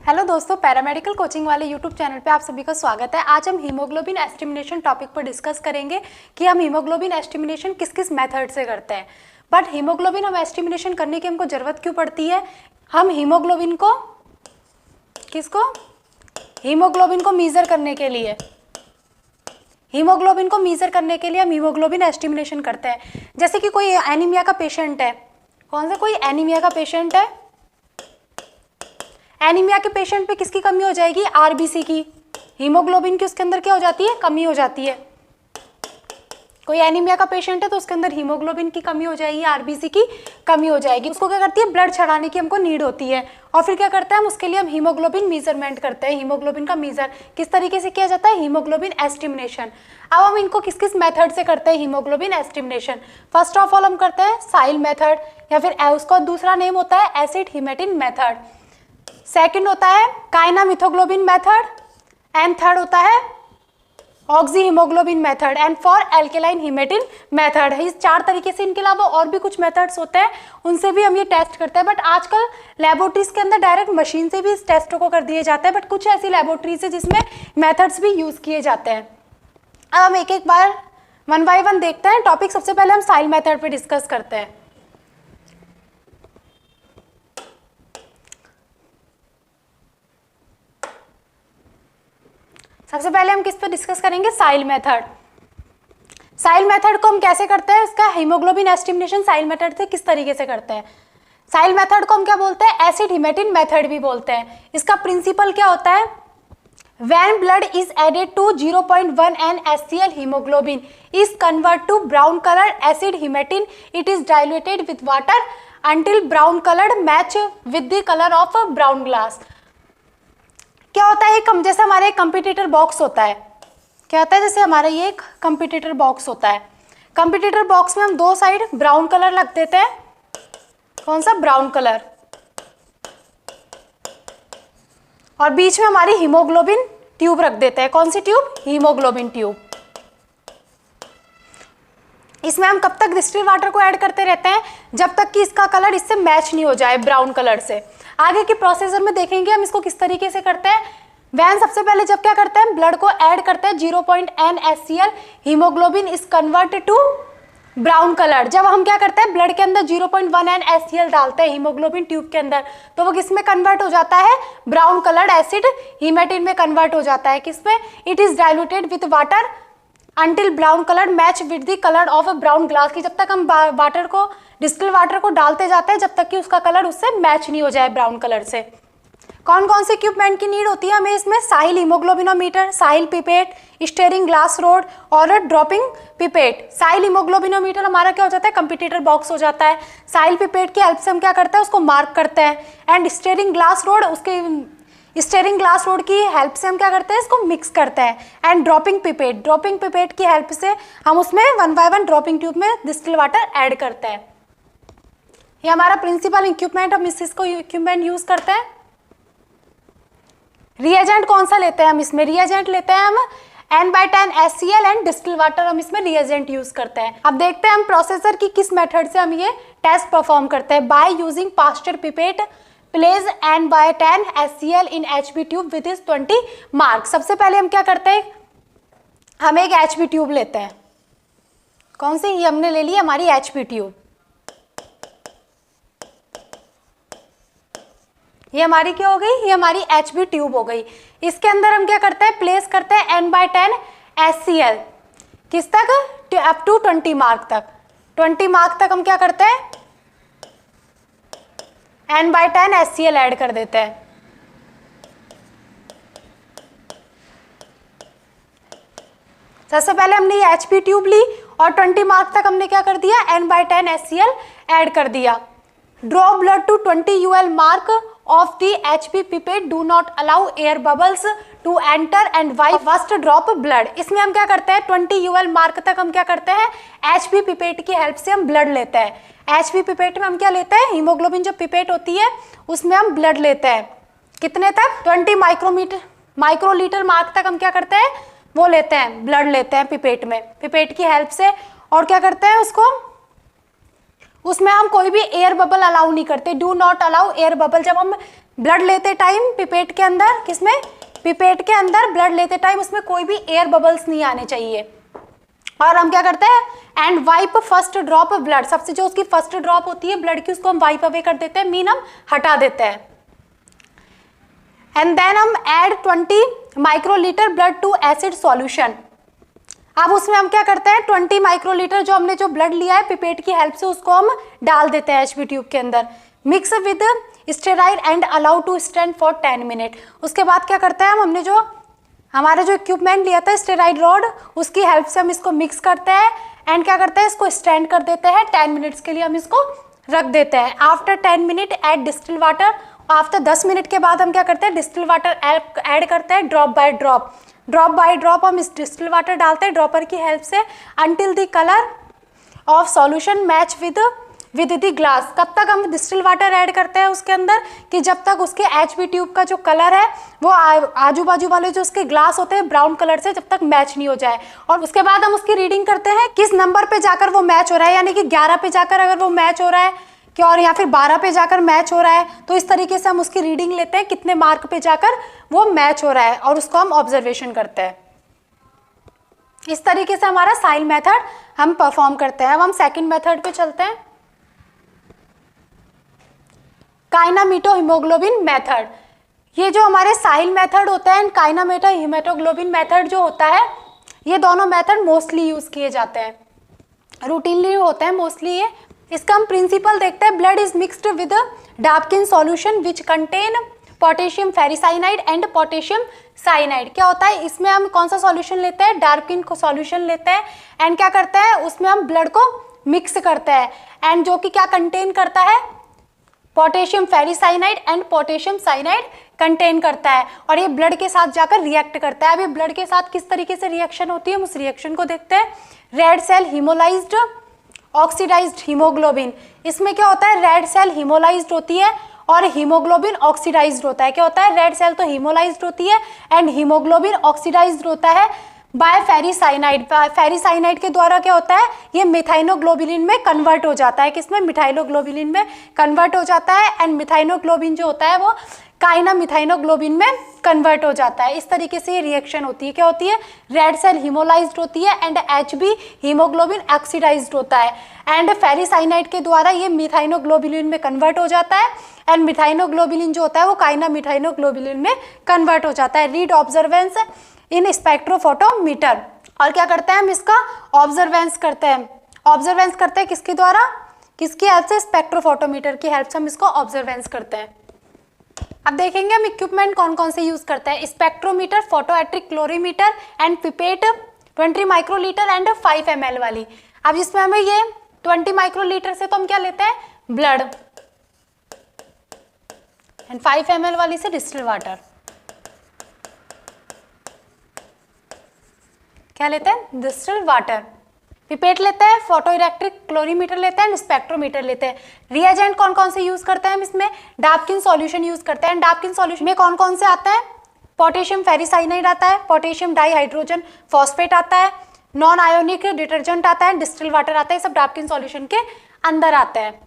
Hello दोस्तों, paramedical coaching वाले YouTube channel पे आप सभी का स्वागत है। आज हम हीमोग्लोबिन एस्टिमेशन टॉपिक पर डिस्कस करेंगे कि हम हीमोग्लोबिन एस्टिमेशन किस किस मेथड से करते हैं। बट हीमोग्लोबिन हम एस्टिमेशन करने की हमको ज़रूरत क्यों पड़ती है? हम हीमोग्लोबिन को मीज़र करने के लिए हम हीमोग्लोबिन एस्टिमेशन करते हैं। जैसे कि कोई एनीमिया का पेशेंट है, कोई एनीमिया का पेशेंट है। एनीमिया के पेशेंट पे किसकी कमी हो जाएगी? आरबीसी की। हीमोग्लोबिन की उसके अंदर क्या हो जाती है? कमी हो जाती है। कोई एनीमिया का पेशेंट है तो उसके अंदर हीमोग्लोबिन की कमी हो जाएगी, आरबीसी की कमी हो जाएगी। उसको क्या करती है? ब्लड चढ़ाने की हमको नीड होती है। और फिर क्या करते हैं हम? उसके लिए हम हीमोग्लोबिन मेजरमेंट करते हैं। हीमोग्लोबिन का मेजर किस तरीके से किया जाता है? Haemoglobin estimation. अब हम इनको किस किस मेथड से करते हैं haemoglobin estimation? First of all हम करते हैं साइल मेथड, या फिर उसका दूसरा नेम होता है एसिड हीमेटिन मेथड। सेकंड होता है काइनामिथोग्लोबिन मेथड, एंड थर्ड होता है oxy haemoglobin method, and four alkaline haematin method. इस चार तरीके से, इनके अलावा और भी कुछ मेथड्स होते हैं, उनसे भी हम ये टेस्ट करते हैं। बट आजकल लेबोरेटरीज के अंदर डायरेक्ट मशीन से भी इस टेस्टों को कर दिए जाते हैं। बट कुछ ऐसी लेबोरेटरीज है जिसमें मेथड्स भी यूज किए जाते हैं। अब हम एक एक बार वन बाय वन देखते हैं टॉपिक। सबसे पहले हम साइल मेथड पे डिस्कस करते हैं। सबसे पहले हम किस पे डिस्कस करेंगे? साइल मेथड। साइल मेथड को हम कैसे करते हैं? इसका हीमोग्लोबिन एस्टिमेशन साइल मेथड से किस तरीके से करते हैं? साइल मेथड को हम क्या बोलते हैं? एसिड हीमेटिन मेथड भी बोलते हैं। इसका प्रिंसिपल क्या होता है? When blood is added to 0.1 NaCl hemoglobin is converted to brown colored acid hemetin. It is diluted with water until brown colored match with the color of a brown glass. क्या होता है? एक जैसे हमारे एक कंपटीटर बॉक्स होता है। क्या होता है? जैसे हमारा ये एक कंपटीटर बॉक्स होता है। कंपटीटर बॉक्स में हम दो साइड ब्राउन कलर रख देते हैं। कौन सा? Brown colour. और बीच में हमारी हीमोग्लोबिन ट्यूब रख देते हैं। कौन सी ट्यूब? Haemoglobin tube. इसमें हम कब तक डिस्टिल वाटर को ऐड करते रहते हैं? जब तक कि इसका कलर इससे मैच नहीं हो जाए ब्राउन कलर से। आगे के प्रोसीजर में देखेंगे हम इसको किस तरीके से करते हैं। वैन सबसे पहले जब क्या करते हैं? ब्लड को ऐड करते हैं 0.n NaCl, haemoglobin is converted to brown colour. जब हम क्या करते हैं? ब्लड के अंदर 0.1 NaCl डालते हैं हीमोग्लोबिन ट्यूब के अंदर, तो वो किस में कन्वर्ट हो जाता है? ब्राउन कलर्ड एसिड हीमेटिन में कन्वर्ट हो जाता है। किस में? It is diluted with water until brown colour match with the colour of a brown glass. की जब तक हम वाटर को, डिस्टिल वाटर को डालते जाते हैं, जब तक कि उसका कलर उससे मैच नहीं हो जाए ब्राउन कलर से। कौन कौन से इक्विपमेंट की नीड होती है हमें इसमें? साहिल हीमोग्लोबिनोमीटर, साहिल पिपेट, स्टेरिंग ग्लास रोड और ड्रॉपिंग पिपेट। साहिल हीमोग्लोबिनोमीटर हमारा क्या हो जाता है? कंपटीटर बॉक्स हो जाता है। साहिल पिपेट की हेल्प से हम क्या करते हैं? उसको मार्क करते हैं। एंड स्टेरिंग ग्लास रोड, उसके स्टेरिंग ग्लास रोड की हेल्प से हम क्या करते हैं? इसको मिक्स करते हैं। एंड ड्रॉपिंग पिपेट की हेल्प से हम उसमें one by one dropping tube में डिस्टिल वाटर ऐड करते हैं। ये हमारा प्रिंसिपल इक्विपमेंट, हम इसको इक्विपमेंट यूज करते हैं। रिएजेंट कौन सा लेते हैं हम इसमें? रिएजेंट लेते हैं हम N/10 HCl and distil water, हम इसमें रिएजेंट यूज करते हैं। अब देखते हैं हम प्रोसेसर की किस मेथड से हम ये टेस्ट परफॉर्म करते हैं। By using Pasteur pipette place N/10 HCl in HB tube with 20 mark. सबसे पहले हम क्या करते हैं? हम एक HB ट्यूब लेते हैं। कौन सी? ये हमने ले ली हमारी HB ट्यूब। ये हमारी क्या हो गई? ये हमारी HB ट्यूब हो गई। इसके अंदर हम क्या करते हैं? प्लेस करते हैं N/10 HCl। किस तक? अप टू 20 मार्क तक। 20 मार्क तक हम क्या करते हैं? N/10 HCl ऐड कर देते हैं। सबसे पहले हमने ये HB ट्यूब ली और 20 मार्क तक हमने क्या कर दिया? N/10 HCl ऐड कर दिया। Draw blood to 20 UL mark of the HB pipette, do not allow air bubbles to enter and wipe first drop blood। इसमें हम क्या करते हैं? 20 UL मार्क तक हम क्या करते हैं? HB पिपेट की हेल्प से हम ब्लड लेते हैं। HB पिपेट में हम क्या लेते हैं? हीमोग्लोबिन जो पिपेट होती है उसमें हम ब्लड लेते हैं। कितने तक? 20 माइक्रोलीटर मार्क तक हम क्या करते हैं? वो लेते हैं, ब्लड लेते हैं पिपेट में, पिपेट की हेल्प से। और क्या करते हैं? उसमें हम कोई भी एयर बबल अलाउ नहीं करते। Do not allow air bubble. जब हम ब्लड लेते टाइम पिपेट के अंदर, किसमें, पिपेट के अंदर ब्लड लेते टाइम उसमें कोई भी एयर बबल्स नहीं आने चाहिए। और हम क्या करते हैं, and wipe first drop blood, सबसे जो उसकी फर्स्ट ड्रॉप होती है ब्लड की उसको हम वाइप अवे कर देते हैं, मीन हम हटा देते हैं। एंड देन हम add 20 microlitre blood to acid solution. अब उसमें हम क्या करते हैं, 20 माइक्रोलीटर जो हमने जो ब्लड लिया है पिपेट की हेल्प से उसको हम डाल देते हैं एचबी ट्यूब के अंदर। Mix with steroid and allow to stand for 10 minute. उसके बाद क्या करते हैं, हमने जो हमारा जो इक्विपमेंट लिया था स्टेराइड रॉड, उसकी हेल्प से हम इसको मिक्स करते हैं एंड क्या करते हैं, इसको स्टैंड कर देते हैं 10 मिनट्स के लिए, हम इसको रख देते हैं। After 10 minute add distil water. After 10 minute के बाद हम क्या करते हैं, डिस्टिल वाटर ऐड करते हैं drop by drop. Drop by drop हम इस डिस्टिल वाटर डालते हैं ड्रॉपर की हेल्प से until the colour of solution match with the glass. कब तक हम डिस्टिल वाटर ऐड करते हैं उसके अंदर, कि जब तक उसके एचबी ट्यूब का जो कलर है वो आजू बाजू वाले जो उसके ग्लास होते हैं ब्राउन कलर से जब तक मैच नहीं हो जाए। और उसके बाद हम उसकी रीडिंग करते हैं किस नंबर पे जाकर वो मैच हो रहा है, यानी कि 11 पे जाकर अगर वो मैच हो रहा है कि और या फिर 12 पे जाकर मैच हो रहा है, तो इस तरीके से हम उसकी रीडिंग लेते हैं कितने मार्क पे जाकर वो मैच हो रहा है और उसको हम ऑब्जर्वेशन करते हैं। इस तरीके से हमारा साइल मेथड हम परफॉर्म करते हैं। अब हम सेकंड मेथड पे चलते हैं, काइनामेटो हीमोग्लोबिन मेथड। ये जो हमारे साहिल मेथड होता है एंड काइनामेटो हीमोग्लोबिन मेथड जो होता है, ये दोनों मेथड मोस्टली यूज किए जाते हैं, रूटीनली होते हैं मोस्टली ये। इसका हम प्रिंसिपल देखते हैं, blood is mixed with Drabkin solution which contain potassium ferricyanide and potassium cyanide. क्या होता है, इसमें हम कौन सा सॉल्यूशन लेते हैं, डार्किन को सॉल्यूशन लेते हैं एंड क्या करते हैं, उसमें हम ब्लड को मिक्स करते हैं एंड जो कि क्या कंटेन करता है, potassium ferricyanide and potassium cyanide contain करता है और ये ब्लड के साथ जाकर रिएक्ट करता है। अब ये ब्लड के साथ किस तरीके से रिएक्शन होती है, हम उस रिएक्शन को देखते हैं। रेड सेल हीमोलाइज्ड ऑक्सीडाइज्ड हीमोग्लोबिन, इसमें क्या होता है, रेड सेल हीमोलाइज्ड होती है और हीमोग्लोबिन ऑक्सीडाइज्ड होता है। क्या होता है, रेड सेल तो हीमोलाइज्ड होती है एंड हीमोग्लोबिन ऑक्सीडाइज्ड होता है बाय फेरिसाइनाइड। फेरिसाइनाइड के द्वारा क्या होता है, ये मिथाइनोग्लोबिलिन में कन्वर्ट हो जाता है, किसमें, मिथाइलोग्लोबिलिन में कन्वर्ट हो जाता है एंड मिथाइनोग्लोबिन जो होता है वो काइना मिथाइनोग्लोबिन में कन्वर्ट हो जाता है। इस तरीके से ये रिएक्शन होती है। क्या होती है, रेड सेल हीमोलाइज्ड होती है एंड एचबी हीमोग्लोबिन ऑक्सीडाइज्ड होता है एंड फेरिसाइनाइड के द्वारा ये मिथाइनोग्लोबिलिन में कन्वर्ट हो जाता है एंड मिथाइनोग्लोबिलिन जो होता है वो काइना मिथाइनोग्लोबिलिन में कन्वर्ट हो जाता है। रीड ऑब्जर्वेंस इन स्पेक्ट्रोफोटोमीटर। और क्या करते हैं, हम इसका ऑब्जर्वेंस करते हैं। ऑब्जर्वेंस करते हैं किसके द्वारा, किसकी हेल्प से, स्पेक्ट्रोफोटोमीटर की हेल्प से हम इसको ऑब्जर्वेंस करते हैं। अब देखेंगे हम इक्विपमेंट कौन कौन से यूज करते हैं, spectrometer, photoelectric colorimeter and pipette 20 microlitre and 5 ml वाली। अब जिसमें हमें ये 20 माइक्रोलीटर से तो हम क्या लेते हैं, ब्लड एंड 5 ml वाली से डिस्टिल वाटर। क्या लेते हैं, डिस्टिल वाटर। पिपेट लेते हैं, फोटो इलेक्ट्रिक क्लोरीमीटर लेते हैं, स्पेक्ट्रोमीटर लेते हैं। रिएजेंट कौन कौन से यूज करते हैं हम इसमें, डार्किन सॉल्यूशन यूज करते हैं। डार्किन सॉल्यूशन में कौन कौन से आता है, पोटेशियम फेरिसाइनाइड आता है, पोटेशियम डाइहाइड्रोजन फॉस्फेट आता है, नॉन आयोनिक डिटर्जेंट आता है, डिस्टिल वाटर आता है, सब डार्किन सॉल्यूशन के अंदर आता है।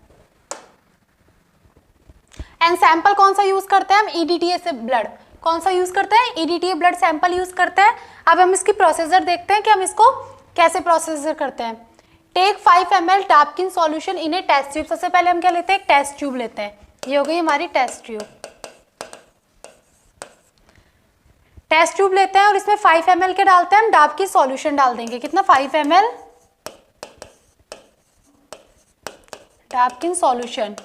एंड सैंपल कौन सा यूज करते हैं हम, ईडीटीए से ब्लड कौन सा यूज करते हैं, ईडीटीए ब्लड सैंपल यूज करते हैं। अब हम इसकी प्रोसीजर देखते हैं कि हम इसको कैसे प्रोसीजर करते हैं। Take 5 ml Drabkin solution in a test tube. सबसे पहले हम क्या लेते हैं, एक टेस्ट ट्यूब लेते हैं। ये हो गई हमारी टेस्ट ट्यूब। टेस्ट ट्यूब लेते हैं और इसमें 5 ml के डालते हैं हम डार्किन सॉल्यूशन डाल देंगे। कितना, 5 ml डार्किन सॉल्यूशन।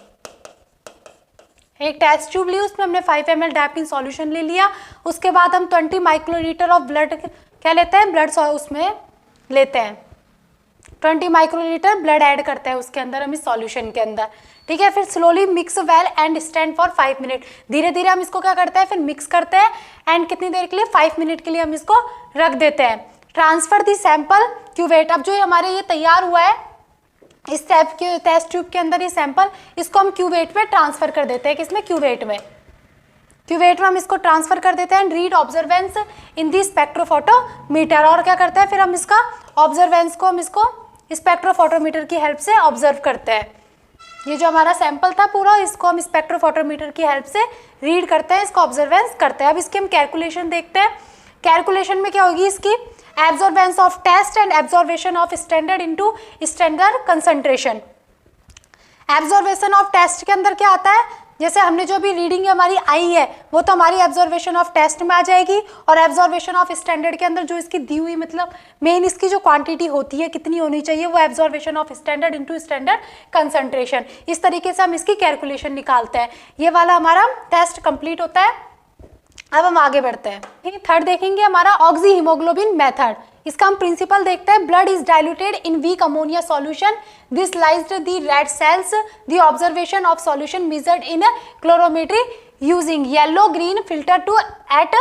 एक टेस्ट ट्यूब ली, उसमें हमने 5 ml डार्किन सॉल्यूशन ले लिया। उसके बाद हम 20 माइक्रोलीटर ऑफ ब्लड क्या लेते हैं, ब्लड उसमें लेते हैं 20 माइक्रोलीटर ब्लड ऐड करते हैं उसके अंदर, हम इस सॉल्यूशन के अंदर। ठीक है, फिर slowly mix well and stand for 5 minute. धीरे धीरे हम इसको क्या करते हैं, फिर मिक्स करते हैं एंड कितनी देर के लिए, 5 मिनट के लिए हम इसको रख देते हैं। ट्रांसफर दी सैंपल क्यूवेट। अब जो हमारे ये तैयार हुआ है इस टेस्ट ट्यूब के अंदर ये सैंपल, इसको हम क्यूवेट में ट्रांसफर कर देते हैं। किसमें, क्यूवेट में। क्यूवेट में हम इसको ट्रांसफर कर देते हैं। रीड ऑब्जर्वेंस इन दी स्पेक्ट्रोफोटोमीटर। और क्या करते हैं, फिर हम इसका ऑब्जर्वेंस को हम इसको स्पेक्ट्रोफोटोमीटर की हेल्प से ऑब्जर्व करते हैं। ये जो हमारा सैंपल था पूरा, इसको हम स्पेक्ट्रोफोटोमीटर की हेल्प से रीड करते हैं, इसको ऑब्जर्वेंस करते हैं। अब इसकी हम कैलकुलेशन देखते हैं। कैलकुलेशन में क्या होगी इसकी, absorbance of test and absorption of standard into standard concentration. Absorption of test के अंदर क्या आता है, जैसे हमने जो भी रीडिंग हमारी आई है वो तो हमारी एब्जॉर्वेशन ऑफ टेस्ट में आ जाएगी, और एब्जॉर्वेशन ऑफ स्टैंडर्ड के अंदर जो इसकी दी हुई मतलब मेन इसकी जो क्वांटिटी होती है कितनी होनी चाहिए, वो absorption of standard into standard concentration. इस तरीके से हम इसकी कैलकुलेशन निकालते हैं। ये वाला हमारा टेस्ट कंप्लीट होता है। अब हम आगे बढ़ते हैं। थर्ड देखेंगे हमारा ऑक्सी हीमोग्लोबिन मेथड। इसका हम प्रिंसिपल देखते हैं। Blood is diluted in weak ammonia solution, this lysed the red cells, the observation of solution measured in colorimetry using yellow green filter to at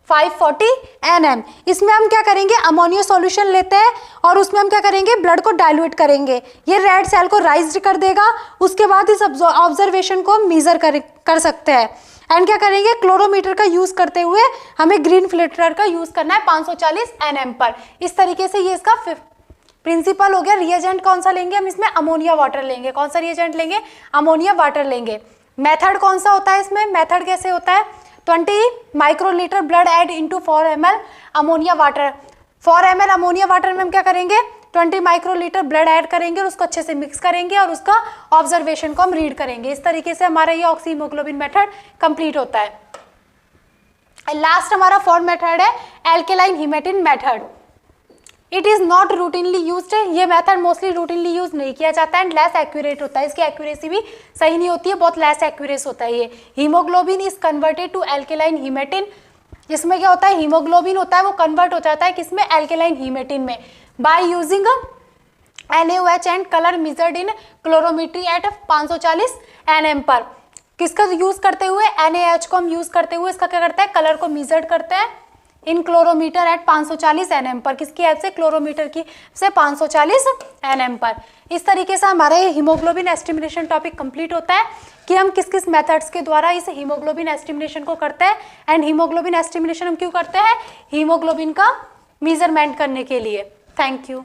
540 nm। इसमें हम क्या करेंगे, अमोनिया सॉल्यूशन लेते हैं और उसमें हम क्या करेंगे, ब्लड को डाइल्यूट करेंगे। ये रेड सेल को राइज कर देगा, उसके बाद इस ऑब्जर्वेशन को हम मेजर कर सकते हैं। एंड क्या करेंगे, क्लोरोमीटर का यूज करते हुए हमें ग्रीन फिल्टर का यूज करना है 540 nm पर। इस तरीके से ये इसका प्रिंसिपल हो गया। रिएजेंट कौन सा लेंगे हम, इसमें अमोनिया वाटर लेंगे। कौन सा रिएजेंट लेंगे, अमोनिया वाटर लेंगे। मेथड कौन सा होता है इसमें, मेथड कैसे होता है, 20 microlitre blood add into 4 ml ammonia water. 4 ml ammonia water में हम क्या करेंगे, 20 माइक्रोलीटर ब्लड ऐड करेंगे और उसको अच्छे से मिक्स करेंगे और उसका ऑब्जर्वेशन को हम रीड करेंगे। इस तरीके से हमारा ये ऑक्सी हीमोग्लोबिन मेथड कंप्लीट होता है। लास्ट हमारा फोर्थ मेथड है alkaline haematin method. It is not routinely used. ये मेथड मोस्टली रूटीनली यूज नहीं किया जाता है एंड लेस एक्यूरेट होता है। इसकी एक्यूरेसी भी सही नहीं होती है, बहुत लेस एक्यूरेस होता है ये। Haemoglobin is converted to alkaline haematin. इसमें क्या होता है, हीमोग्लोबिन होता है वो कन्वर्ट हो जाता है किसमें, एल्केलाइन हीमेटिन में, by using NaOH and colour measured in colorimetry at 540 nm पर। किसका यूज करते हुए, NaOH को हम यूज करते हुए इसका क्या करते हैं, कलर को मेजर्ड करते हैं इन क्लोरोमीटर एट 540 nm पर। किसकी हेल्प से, क्लोरोमीटर की से 540 nm पर। इस तरीके से हमारा ये हीमोग्लोबिन एस्टिमेशन टॉपिक कंप्लीट होता है कि हम किस किस मेथड्स के द्वारा इस हीमोग्लोबिन एस्टिमेशन को करते हैं। एंड हीमोग्लोबिन एस्टिमेशन हम क्यों करते हैं, हीमोग्लोबिन का मेजरमेंट करने के लिए। Thank you.